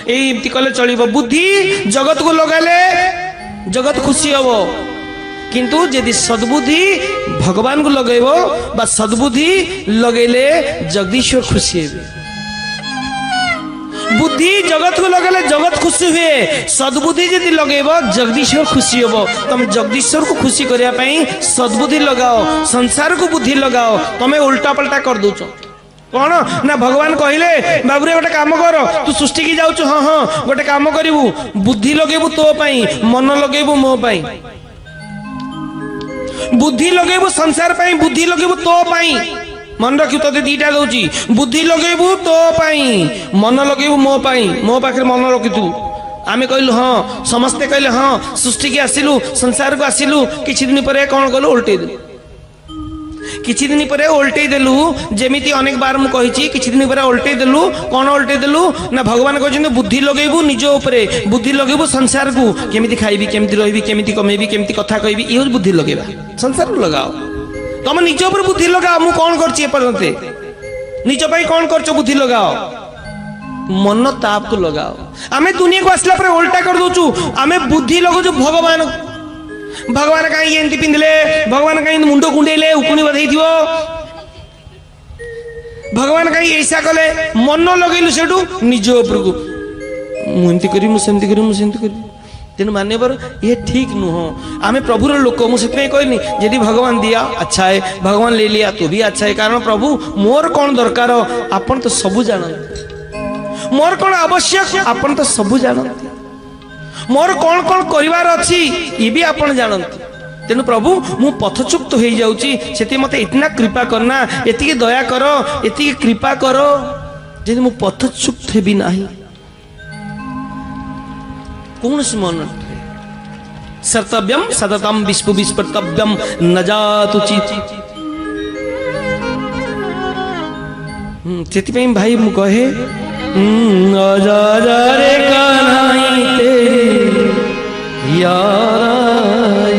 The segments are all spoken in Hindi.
एमती कले चलिबो बुद्धि जगत को लगाले जगत खुशी हबो किंतु यदि सद्बुद्धि भगवान को लगेबो बा सद्बुद्धि लगेले जगदीश्वर खुशी हेबे बुद्धि जगत को लगेले जगत खुशी हुए सद्बुद्धि यदि लगेबो जगदीश्वर खुशी हबो तुम जगदीश्वर को खुशी करिया पई सद्बुद्धि लगाओ संसार को बुद्धि लगाओ तमे उल्टा पलटा कर दोचो कौन ना भगवान कहले बाबू रे गोटे काम कर तू सृष्टि की जाऊँ हाँ हाँ गोटे काम करू बुद्धि लगेबू तो पाई मन लगेबू मो पाई बुद्धि लगेबू संसार पाई बुद्धि लगेबू तो पाई मन रखी तो दीटा दौची बुद्धि लगेबू तो पाई मन लगेबू मो पाई मो पाखे मन रखी तू आमे कहलु हाँ समस्ते कहले हाँ सृष्टि की आसिलु संसार को आसिलु किछि दिन पर कौन कलु उल्टे दे किछि दिन पर उल्टे देलु जेमिति अनेक बार मु कहिछि किछि दिन पर उल्टे देलु कोन उल्टे देलु ना भगवान कहछन बुद्धि लगेबू निज ऊपरे बुद्धि लगेबू संसार को केमिति खाइबी केमिति रहिबी केमिति कमेबी केमिति कथा कहबी इहो बुद्धि लगेबा संसार को लगाओ तुम निज ऊपर बुद्धि लगाओ मु कोन करछि ए परंते निज पई कोन करछो बुद्धि लगाओ मन ताप को लगाओ आमे दुनिया को आसला पर उल्टा कर दोचु आमे बुद्धि लगो भगवान भगवान कहीं एमती पिंधले भगवान कहीं मुंड कुंडेले उकुनी बधई थी भगवान कहीं ऐसा कले मन लगेलु सेठू निज उपर को मुझे करी मुझे करी मुझे करी तेन मान्यवर ये ठीक नुह आमे प्रभुर लोक मुझे कहनी यदि भगवान दिया अच्छा है भगवान ले लिया तो भी अच्छा है कारण प्रभु मोर कौन दरकार आपन तो सबू जानते मोर कौन आवश्यक आपन तो सबू जानते मोर कौन कौन करिवार अछि ये भी आपन जानते तेनु प्रभु मु पथचुक्त हो जाउची सेति मते इतना कृपा करना एति दया करो एति कृपा करो जे मु पथचुक्त हेबी नाही कौन से मन सर्तव्यम सततम विश्व विस्पर्तव्यम न जातु चित सेति पे भाई मु कहे आजा रे कन्हई तेरी यार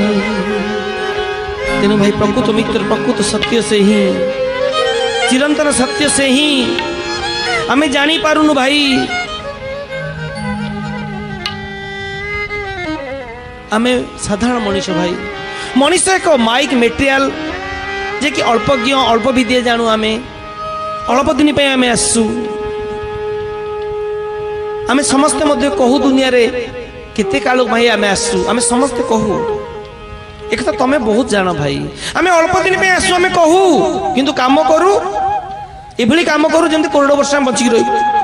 तेनु भाई प्रकृत मित्र प्रकृत सत्य से ही चिरंतन सत्य से ही हमें जानी पारुनु भाई आमे साधारण मनीष भाई मनीष एक माइक मेटेरियल जे कि अल्पज्ञ अल्प विद्या जानू आमे अल्प दिन पे आमे आसु आमे समस्ते मध्य कहू दुनिया रे केते काल भाई आमे आसु आमे समस्ते कहू एक तो तमे बहुत जान भाई आमे अल्प दिन पे आसु आमे कहू किंतु काम करू एभली काम करू जेमति करोड़ वर्ष बचिक रही